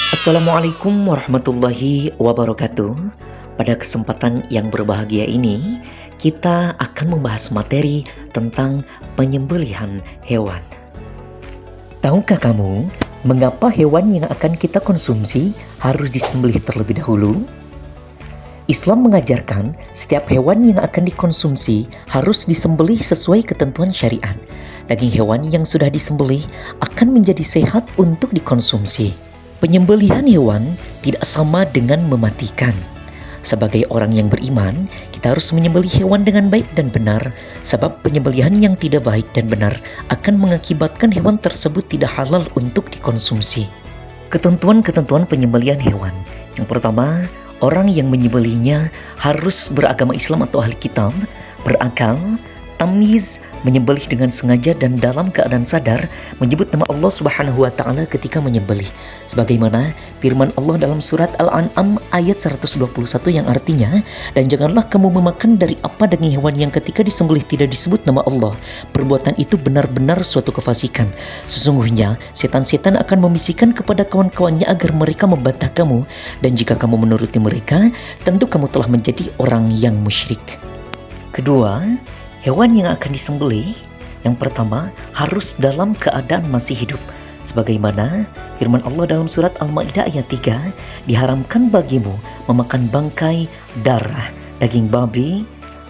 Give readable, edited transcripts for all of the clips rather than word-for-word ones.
Assalamualaikum warahmatullahi wabarakatuh. Pada kesempatan yang berbahagia ini, kita akan membahas materi tentang penyembelihan hewan. Tahukah kamu, mengapa hewan yang akan kita konsumsi harus disembelih terlebih dahulu? Islam mengajarkan setiap hewan yang akan dikonsumsi harus disembelih sesuai ketentuan syariat. Daging hewan yang sudah disembelih akan menjadi sehat untuk dikonsumsi. Penyembelihan hewan tidak sama dengan mematikan. Sebagai orang yang beriman, kita harus menyembelih hewan dengan baik dan benar, sebab penyembelihan yang tidak baik dan benar akan mengakibatkan hewan tersebut tidak halal untuk dikonsumsi. Ketentuan-ketentuan penyembelihan hewan. Yang pertama, orang yang menyembelihnya harus beragama Islam atau ahli kitab, berakal, tamyiz, menyembelih dengan sengaja dan dalam keadaan sadar, menyebut nama Allah Subhanahu wa taala ketika menyembelih. Sebagaimana firman Allah dalam surat Al-An'am ayat 121 yang artinya, "Dan janganlah kamu memakan dari apa daging hewan yang ketika disembelih tidak disebut nama Allah. Perbuatan itu benar-benar suatu kefasikan. Sesungguhnya setan-setan akan membisikkan kepada kawan-kawannya agar mereka membantah kamu, dan jika kamu menuruti mereka, tentu kamu telah menjadi orang yang musyrik." Kedua, hewan yang akan disembelih, yang pertama harus dalam keadaan masih hidup. Sebagaimana firman Allah dalam surat Al-Maidah ayat 3, "Diharamkan bagimu memakan bangkai, darah, daging babi,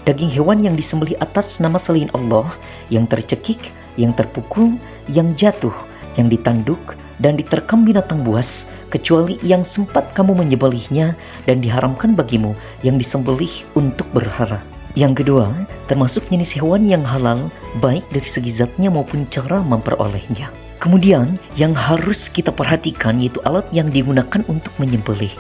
daging hewan yang disembelih atas nama selain Allah, yang tercekik, yang terpukul, yang jatuh, yang ditanduk, dan diterkam binatang buas, kecuali yang sempat kamu menyembelihnya, dan diharamkan bagimu yang disembelih untuk berhala." Yang kedua, termasuk jenis hewan yang halal, baik dari segi zatnya maupun cara memperolehnya. Kemudian, yang harus kita perhatikan yaitu alat yang digunakan untuk menyembelih.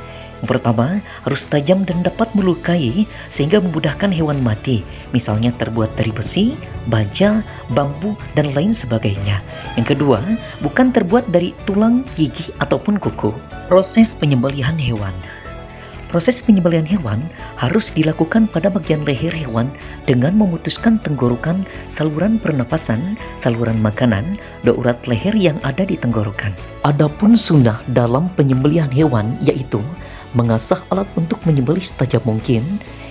Yang pertama, harus tajam dan dapat melukai sehingga memudahkan hewan mati. Misalnya terbuat dari besi, baja, bambu, dan lain sebagainya. Yang kedua, bukan terbuat dari tulang, gigi, ataupun kuku. Proses penyembelihan hewan. Proses penyembelihan hewan harus dilakukan pada bagian leher hewan dengan memutuskan tenggorokan, saluran pernapasan, saluran makanan, dan urat leher yang ada di tenggorokan. Adapun sunnah dalam penyembelihan hewan yaitu mengasah alat untuk menyembelih setajam mungkin.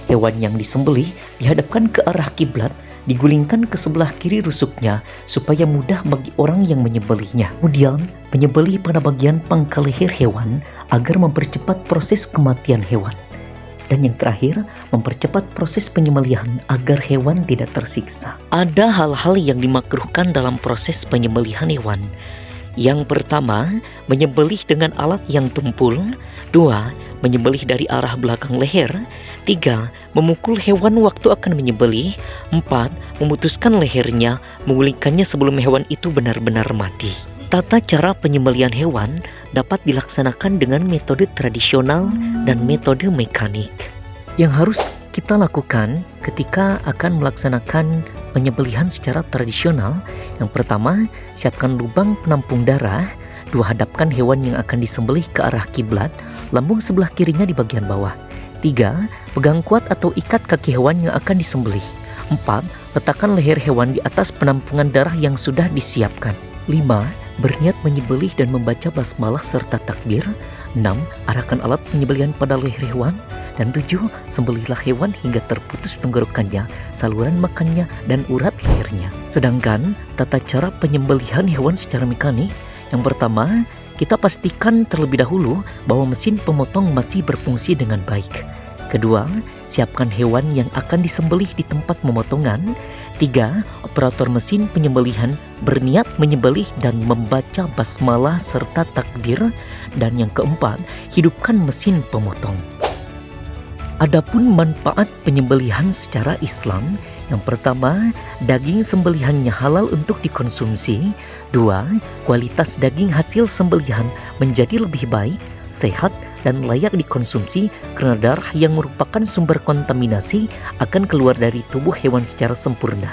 Hewan yang disembelih dihadapkan ke arah kiblat, digulingkan ke sebelah kiri rusuknya supaya mudah bagi orang yang menyembelihnya. Kemudian, penyembelih pada bagian pangkal leher hewan agar mempercepat proses kematian hewan. Dan yang terakhir, mempercepat proses penyembelihan agar hewan tidak tersiksa. Ada hal-hal yang dimakruhkan dalam proses penyembelihan hewan. Yang pertama, menyembelih dengan alat yang tumpul. 2. Menyembelih dari arah belakang leher. 3. Memukul hewan waktu akan menyembelih. 4. Memutuskan lehernya, menggulingkannya sebelum hewan itu benar-benar mati. Tata cara penyembelihan hewan dapat dilaksanakan dengan metode tradisional dan metode mekanik. Yang harus kita lakukan ketika akan melaksanakan penyembelihan secara tradisional, yang pertama, siapkan lubang penampung darah. 2. Hadapkan hewan yang akan disembelih ke arah kiblat, lambung sebelah kirinya di bagian bawah. 3. Pegang kuat atau ikat kaki hewan yang akan disembelih. 4. Letakkan leher hewan di atas penampungan darah yang sudah disiapkan. 5. Berniat menyembelih dan membaca basmalah serta takbir. 6. Arahkan alat penyembelihan pada leher hewan. Dan 7. Sembelihlah hewan hingga terputus tenggorokannya, saluran makannya, dan urat lehernya. Sedangkan tata cara penyembelihan hewan secara mekanik, yang pertama, kita pastikan terlebih dahulu bahwa mesin pemotong masih berfungsi dengan baik. Kedua, siapkan hewan yang akan disembelih di tempat pemotongan. 3. Operator mesin penyembelihan berniat menyembelih dan membaca basmalah serta takbir. Dan yang keempat, hidupkan mesin pemotong. Adapun manfaat penyembelihan secara Islam, yang pertama, daging sembelihannya halal untuk dikonsumsi. 2. Kualitas daging hasil sembelihan menjadi lebih baik, sehat, dan layak dikonsumsi karena darah yang merupakan sumber kontaminasi akan keluar dari tubuh hewan secara sempurna.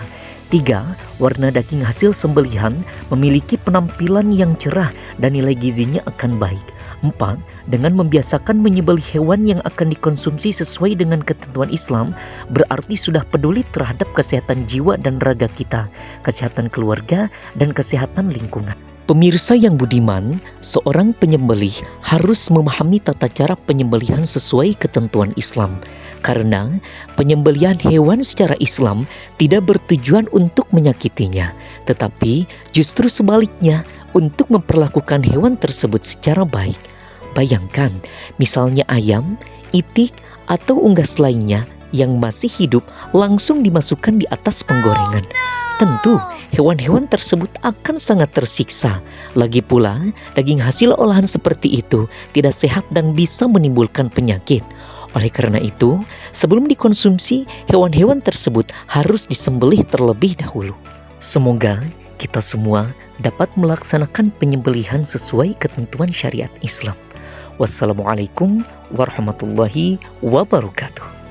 3. Warna daging hasil sembelihan memiliki penampilan yang cerah dan nilai gizinya akan baik. 4. Dengan membiasakan menyembelih hewan yang akan dikonsumsi sesuai dengan ketentuan Islam, berarti sudah peduli terhadap kesehatan jiwa dan raga kita, kesehatan keluarga, dan kesehatan lingkungan. Pemirsa yang budiman, seorang penyembelih harus memahami tata cara penyembelihan sesuai ketentuan Islam. Karena penyembelihan hewan secara Islam tidak bertujuan untuk menyakitinya, tetapi justru sebaliknya untuk memperlakukan hewan tersebut secara baik. Bayangkan, misalnya ayam, itik, atau unggas lainnya yang masih hidup langsung dimasukkan di atas penggorengan. Tentu, hewan-hewan tersebut akan sangat tersiksa. Lagi pula, daging hasil olahan seperti itu tidak sehat dan bisa menimbulkan penyakit. Oleh karena itu, sebelum dikonsumsi, hewan-hewan tersebut harus disembelih terlebih dahulu. Semoga kita semua dapat melaksanakan penyembelihan sesuai ketentuan syariat Islam. Wassalamualaikum warahmatullahi wabarakatuh.